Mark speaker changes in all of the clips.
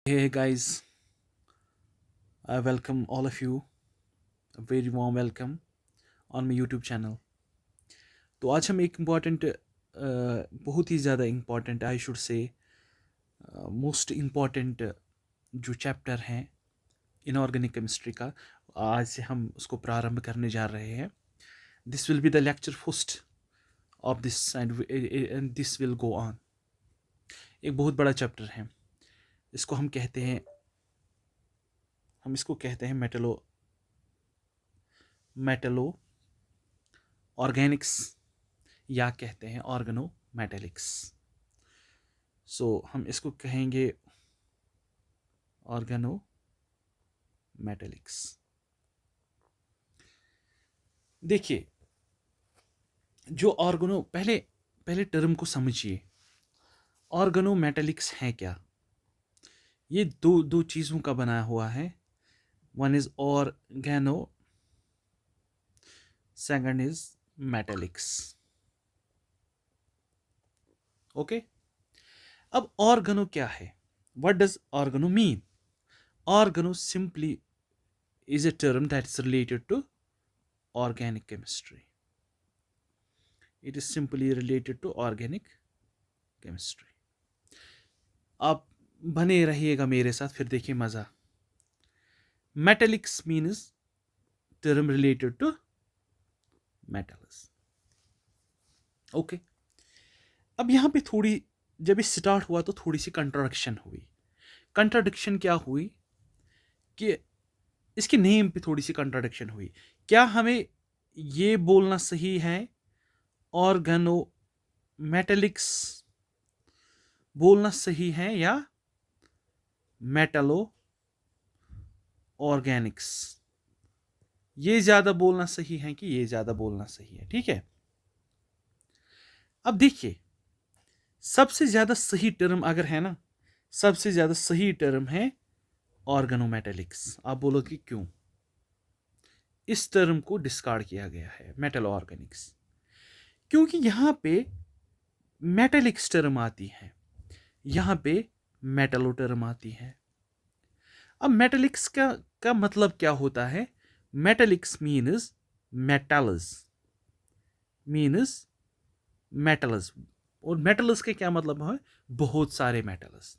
Speaker 1: Hey guys, I welcome all of you. A very warm welcome on my YouTube channel. तो आज हम एक important बहुत ही ज़्यादा important I should say most important जो chapter हैं इनऑर्गेनिक केमिस्ट्री का आज से हम उसको प्रारंभ करने जा रहे हैं. This will be the lecture first of this and this will go on. एक बहुत बड़ा चैप्टर है. इसको हम इसको कहते हैं मेटलो ऑर्गेनिक्स या कहते हैं ऑर्गेनोमेटेलिक्स. सो हम इसको कहेंगे ऑर्गेनोमेटेलिक्स. देखिए, जो ऑर्गेनो पहले पहले टर्म को समझिए. ऑर्गेनोमेटेलिक्स है क्या? ये दो दो चीज़ों का बना हुआ है. One is organo, second is metallics. Okay. अब ऑर्गेनो क्या है? What does organo mean? Organo simply is a term that is related to organic chemistry. It is simply related to organic chemistry. आप बने रहिएगा मेरे साथ, फिर देखिए मज़ा. Metallics means term related to metals. Okay. अब यहाँ पे थोड़ी, जब ये स्टार्ट हुआ तो थोड़ी सी कंट्राडिक्शन हुई. कंट्राडिक्शन क्या हुई कि इसके नेम पे थोड़ी सी कंट्राडिक्शन हुई. क्या हमें ये बोलना सही है ऑर्गेनो मेटेलिक्स बोलना सही है या मेटलो ऑर्गेनिक्स? ये ज्यादा बोलना सही है कि ये ज्यादा बोलना सही है? ठीक है. अब देखिए, सबसे ज्यादा सही टर्म अगर है ना, सबसे ज्यादा सही टर्म है ऑर्गेनोमेटेलिक्स. आप बोलोगे क्यों? इस टर्म को डिस्कार्ड किया गया है मेटलो ऑर्गेनिक्स, क्योंकि यहां पे मेटेलिक्स टर्म आती है, यहां पे मेटलो टर्म आती है. अब मेटेलिक्स का मतलब क्या होता है? Metallics means metals. और मेटल्स के क्या मतलब है? बहुत सारे मेटल्स.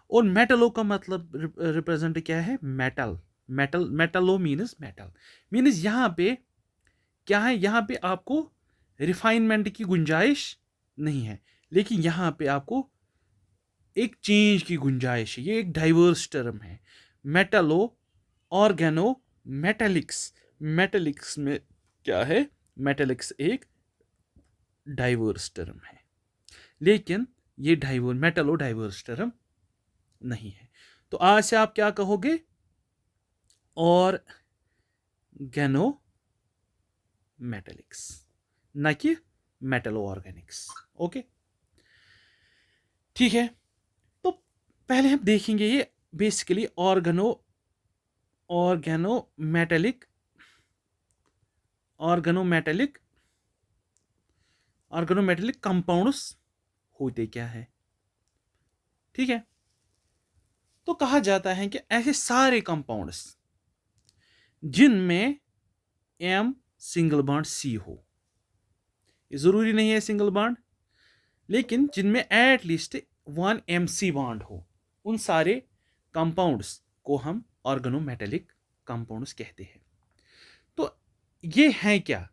Speaker 1: और मेटलो का मतलब रिप्रेजेंट क्या है? Metlo means metal. मीन्स यहां पे क्या है? यहां पे आपको रिफाइनमेंट की गुंजाइश नहीं है, लेकिन यहां पे आपको एक चेंज की गुंजाइश है. ये एक डाइवर्स टर्म है. Metallo organo metallics. मेटेलिक्स में क्या है? मेटेलिक्स एक डाइवर्स टर्म है, लेकिन ये मेटलो डाइवर्स टर्म नहीं है. तो आज से आप क्या कहोगे? ऑर्गेनो मेटेलिक्स, ना कि मेटलो ऑर्गेनिक्स. ओके, ठीक है. तो पहले हम देखेंगे ये basically organometallic organometallic organometallic compounds होते क्या है. ठीक है. तो कहा जाता है कि ऐसे सारे कंपाउंड्स जिनमें एम सिंगल बॉन्ड सी हो, ये जरूरी नहीं है सिंगल बॉन्ड, लेकिन जिनमें at least one M C bond हो, उन सारे कंपाउंड्स को हम ऑर्गेनोमेटेलिक कंपाउंड्स कहते हैं. तो ये हैं क्या?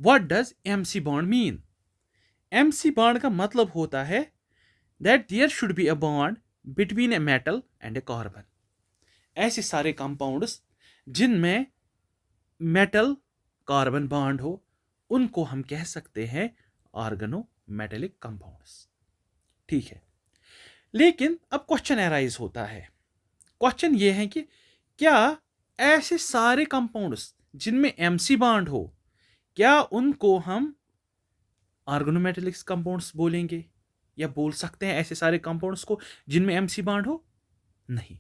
Speaker 1: What does M C bond mean? M C bond का मतलब होता है that there should be a bond between a metal and a carbon. ऐसे सारे कंपाउंड्स जिनमें मेटल कार्बन बॉन्ड हो, उनको हम कह सकते हैं ऑर्गेनोमेटेलिक कंपाउंड्स. ठीक है. लेकिन अब क्वेश्चन अराइज होता है. क्वेश्चन ये है कि क्या ऐसे सारे कंपाउंड्स जिनमें एमसी बॉन्ड हो, क्या उनको हम ऑर्गेनोमेटेलिक कंपाउंड्स बोलेंगे या बोल सकते हैं ऐसे सारे कंपाउंड्स को जिनमें एमसी बॉन्ड हो? नहीं,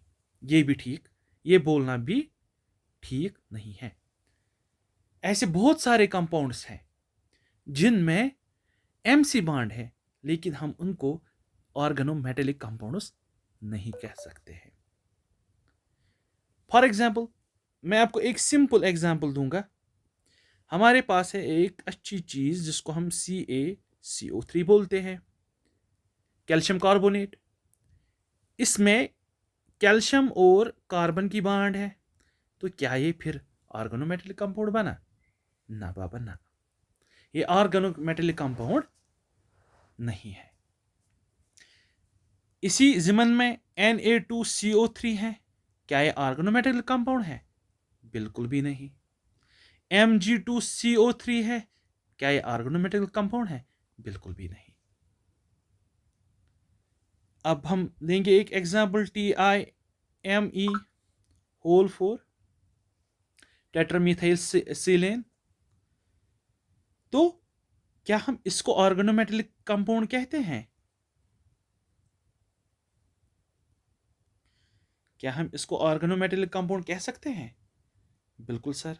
Speaker 1: ये बोलना भी ठीक नहीं है. ऐसे बहुत सारे कंपाउंड्स हैं जिनमें एमसी बॉन्ड है, लेकिन हम उनको ऑर्गेनोमेटेलिक कंपाउंड्स नहीं कह सकते हैं। फॉर एग्जाम्पल, मैं आपको एक सिंपल एग्जाम्पल दूंगा। हमारे पास है एक अच्छी चीज जिसको हम CaCO3 बोलते हैं, कैल्शियम कार्बोनेट। इसमें कैल्शियम और कार्बन की बॉन्ड है, तो क्या ये फिर ऑर्गेनोमेटेलिक कंपाउंड बना? ना बाबा ना, ये ऑर्गेनोमेटेलिक कंपाउंड नहीं है। इसी जिमन में Na2CO3 है, क्या ये ऑर्गेनोमेटेलिक कंपाउंड है? बिल्कुल भी नहीं। Mg2CO3 है, क्या ये ऑर्गेनोमेटेलिक कंपाउंड है? बिल्कुल भी नहीं। अब हम देंगे एक एग्जांपल, TiMe4 टेट्रामीथाइलसिलेन। तो क्या हम इसको ऑर्गेनोमेटेलिक कंपाउंड कहते हैं? क्या हम इसको ऑर्गेनोमेटेलिक कंपाउंड कह सकते हैं? बिल्कुल सर,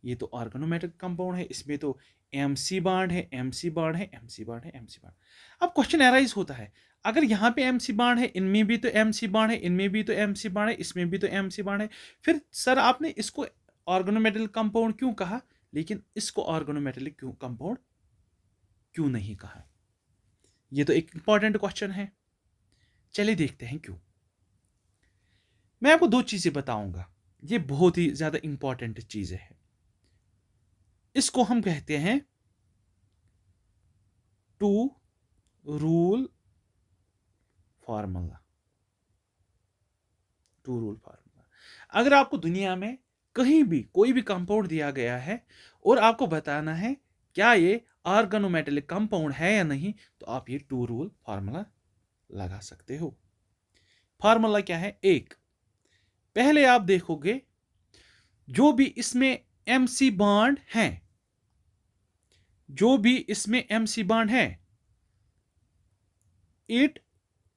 Speaker 1: ये तो ऑर्गेनोमेटेलिक कंपाउंड है। इसमें तो MC बॉन्ड है, MC बॉन्ड है, MC बॉन्ड है, MC बॉन्ड। अब क्वेश्चन एराइज होता है, अगर यहाँ पे MC बॉन्ड है, इनमें भी तो MC बॉन्ड है, इनमें भी तो MC बॉन्ड है, इसमें भी तो MC बॉन्ड है, फिर सर आपने इसको ऑर्गेनोमेटेलिक कंपाउंड क्यों कहा, लेकिन इसको ऑर्गेनोमेटेलिक क्यों कंपाउंड क्यों नहीं कहा? ये तो एक इंपॉर्टेंट क्वेश्चन है। चलिए देखते हैं क्यों। मैं आपको दो चीजें बताऊंगा, ये बहुत ही ज्यादा इंपॉर्टेंट चीजें हैं। इसको हम कहते हैं two rule formula. Two rule formula, अगर आपको दुनिया में कहीं भी कोई भी कंपाउंड दिया गया है और आपको बताना है क्या ये ऑर्गेनोमेटेलिक कंपाउंड है या नहीं, तो आप ये टू रूल फार्मूला लगा सकते हो। फार्मूला क्या है? एक, पहले आप देखोगे जो भी इसमें MC बॉन्ड है, जो भी इसमें MC बॉन्ड है, इट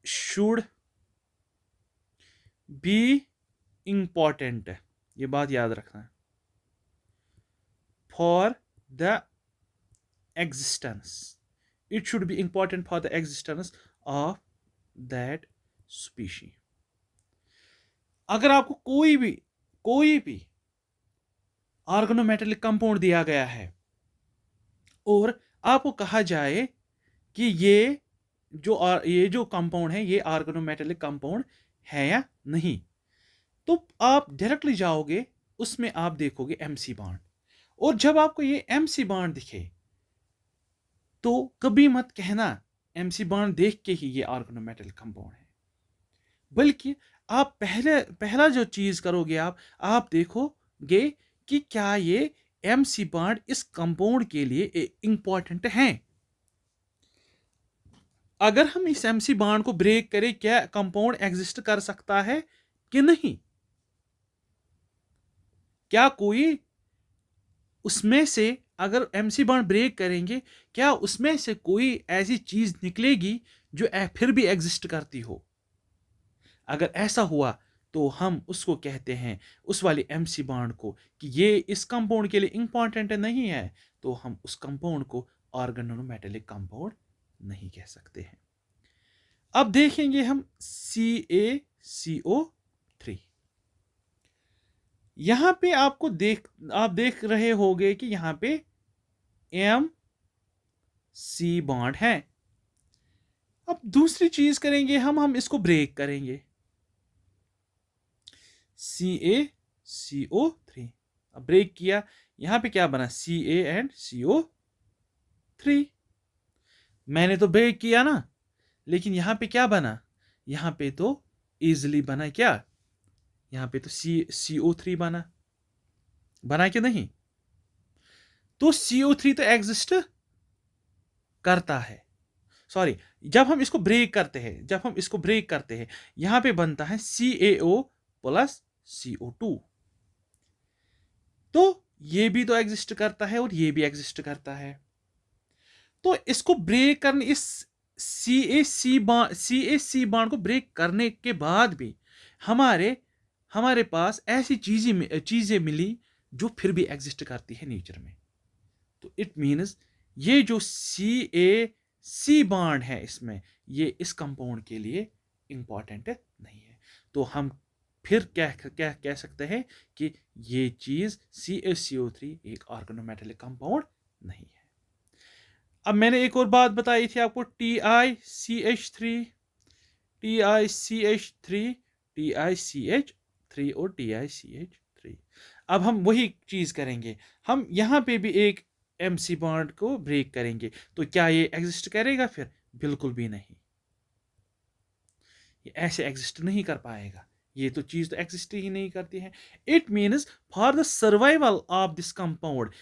Speaker 1: शुड बी इंपॉर्टेंट, ये बात याद रखना है, for the existence, it should be important for the existence of that species. अगर आपको कोई भी ऑर्गेनोमेटेलिक कंपाउंड दिया गया है और आपको कहा जाए कि ये जो कंपाउंड है ये ऑर्गेनोमेटेलिक कंपाउंड है या नहीं, तो आप डायरेक्टली जाओगे, उसमें आप देखोगे MC बॉन्ड, और जब आपको ये MC बॉन्ड दिखे तो कभी मत कहना MC बॉन्ड देख के ही ये ऑर्गेनोमेटेलिक कंपाउंड है, बल्कि आप पहला जो चीज करोगे, आप देखोगे कि क्या ये MC बॉन्ड इस कंपाउंड के लिए इंपॉर्टेंट है। अगर हम इस MC बॉन्ड को ब्रेक करें, क्या कंपाउंड एग्जिस्ट कर सकता है कि नहीं? क्या कोई उसमें से, अगर MC बॉन्ड ब्रेक करेंगे, क्या उसमें से कोई ऐसी चीज निकलेगी जो फिर भी एग्जिस्ट करती हो? अगर ऐसा हुआ तो हम उसको कहते हैं, उस वाली MC बॉन्ड को, कि ये इस कंपाउंड के लिए इंपॉर्टेंट नहीं है, तो हम उस कंपाउंड को ऑर्गेनोमेटेलिक कंपाउंड नहीं कह सकते हैं। अब देखेंगे हम CaCO3। यहां पे आप देख रहे होंगे कि यहां पे MC बॉन्ड है। अब दूसरी चीज करेंगे हम इसको ब्रेक करेंगे, CaCO3। अब ब्रेक किया, यहां पे क्या बना? Ca and CO3। मैंने तो ब्रेक किया ना, लेकिन यहां पे क्या बना? यहां पे तो इजिली बना, क्या? यहां पे तो CO3 बना कि नहीं? तो CO3 तो एग्जिस्ट करता है। सॉरी, जब हम इसको ब्रेक करते हैं यहां पे बनता है CaO प्लस CO2। तो ये भी तो एग्जिस्ट करता है और ये भी एग्जिस्ट करता है। तो इसको ब्रेक करने, इस CaC बॉन्ड को ब्रेक करने के बाद भी हमारे पास ऐसी चीजें मिली जो फिर भी एग्जिस्ट करती है नेचर में। तो इट मीन्स ये जो सी बॉन्ड है इसमें, ये इस कंपाउंड के लिए इंपॉर्टेंट नहीं है। तो हम फिर क्या क्या कह सकते हैं कि ये चीज CaCO3 एक ऑर्गेनोमेटेलिक कंपाउंड नहीं है। अब मैंने एक और बात बताई थी आपको, TiCH3, TiCH3, TiCH3 और TiCH3। अब हम वही चीज करेंगे, हम यहां पे भी एक MC बॉन्ड को ब्रेक करेंगे, तो क्या ये एग्जिस्ट करेगा? फिर बिल्कुल भी नहीं, ये ऐसे एग्जिस्ट नहीं कर पाएगा, ये तो चीज तो एग्जिस्ट ही नहीं करती है। It means for the survival of this compound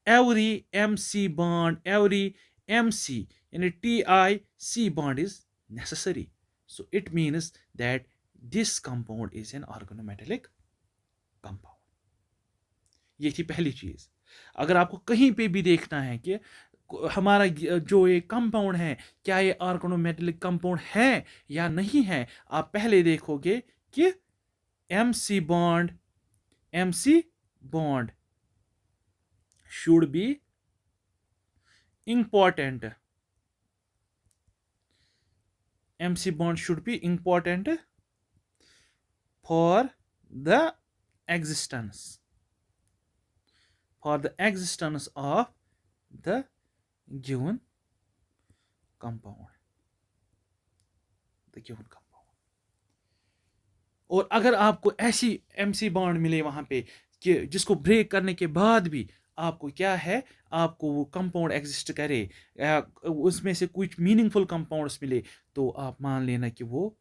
Speaker 1: every MC bond, every MC in a TiC bond is necessary. So it means that this compound is an organometallic compound. ये थी पहली चीज। अगर आपको कहीं पे भी देखना है कि हमारा जो ये कंपाउंड है क्या ये ऑर्गेनोमेटेलिक कंपाउंड है या नहीं है, आप पहले देखोगे कि MC bond should be important. MC bond should be important for the existence of the given compound. और अगर आपको ऐसी MC बॉन्ड मिले वहां पे कि जिसको ब्रेक करने के बाद भी आपको क्या है, आपको वो कंपाउंड एग्जिस्ट करे, उसमें से कुछ मीनिंगफुल कंपाउंड्स मिले, तो आप मान लेना कि वो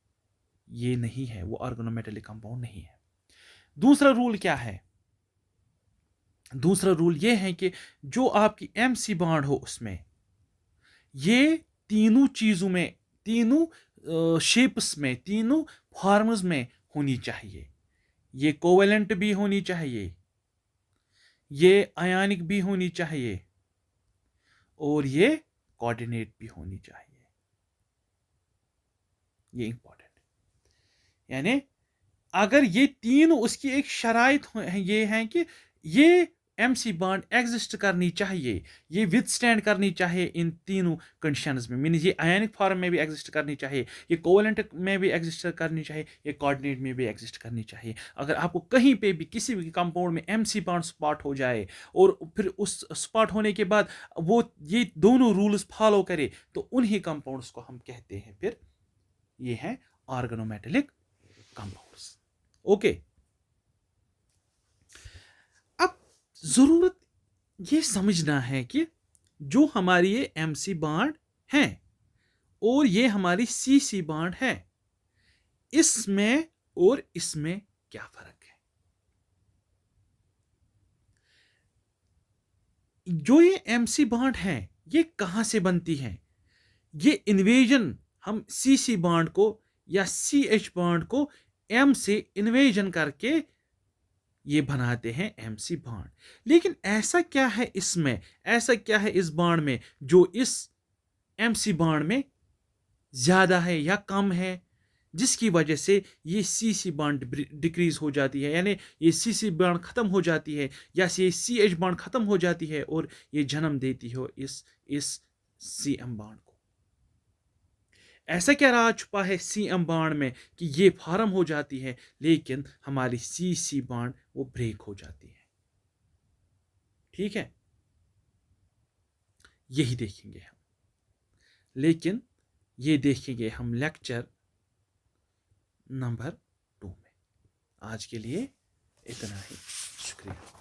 Speaker 1: ये नहीं है, वो ऑर्गेनोमेटेलिक कंपाउंड नहीं है। दूसरा रूल क्या है? दूसरा रूल ये है कि जो आपकी MC बॉन्ड हो उसमें ये तीनों चीजों में, तीनों शेप्स में, तीनों फॉर्म्स में होनी चाहिए। ये कोवेलेंट भी होनी चाहिए, ये आयनिक भी होनी चाहिए, और ये कोऑर्डिनेट भी होनी चाहिए। ये इंपॉर्टेंट है। यानी अगर ये तीन उसकी एक शराइत ये है कि ये MC बॉन्ड एग्जिस्ट करनी चाहिए, ये विथस्टैंड करनी चाहिए इन तीनों कंडीशंस में, मीन ये आयनिक फॉर्म में भी एग्जिस्ट करनी चाहिए, ये कोवेलेंट में भी एग्जिस्ट करनी चाहिए, ये कोऑर्डिनेट में भी एग्जिस्ट करनी चाहिए। अगर आपको कहीं पे भी किसी भी कंपाउंड में MC बॉन्ड स्पॉट हो जाए और फिर उस स्पॉट होने के बाद वो ये दोनों रूल्स फॉलो करे, तो उन्हीं कंपाउंड्स को हम कहते हैं फिर ये हैं ऑर्गेनोमेटेलिक कंपाउंड्स। ओके, अब जरूरत ये समझना है कि जो हमारी ये MC बॉन्ड है और ये हमारी CC बॉन्ड है, इसमें और इसमें क्या फर्क है? जो ये MC बॉन्ड है ये कहां से बनती है? ये इन्वेजन, हम CC बॉन्ड को या CH बॉन्ड को M से इन्वेजन करके ये बनाते हैं MC बॉन्ड। लेकिन ऐसा क्या है इसमें, ऐसा क्या है इस बॉन्ड में जो इस MC बॉन्ड में ज्यादा है या कम है, जिसकी वजह से ये CC बॉन्ड डिक्रीज हो जाती है, यानी ये CC बॉन्ड खत्म हो जाती है या ये CH बॉन्ड खत्म हो जाती है और ये जन्म देती हो इस CM बॉन्ड को। ऐसा क्या राज छुपा है CM बॉन्ड में कि ये फॉर्म हो जाती है लेकिन हमारी CC बॉन्ड वो ब्रेक हो जाती है? ठीक है, यही देखेंगे हम, लेकिन ये देखेंगे हम लेक्चर नंबर 2 में। आज के लिए इतना ही, शुक्रिया।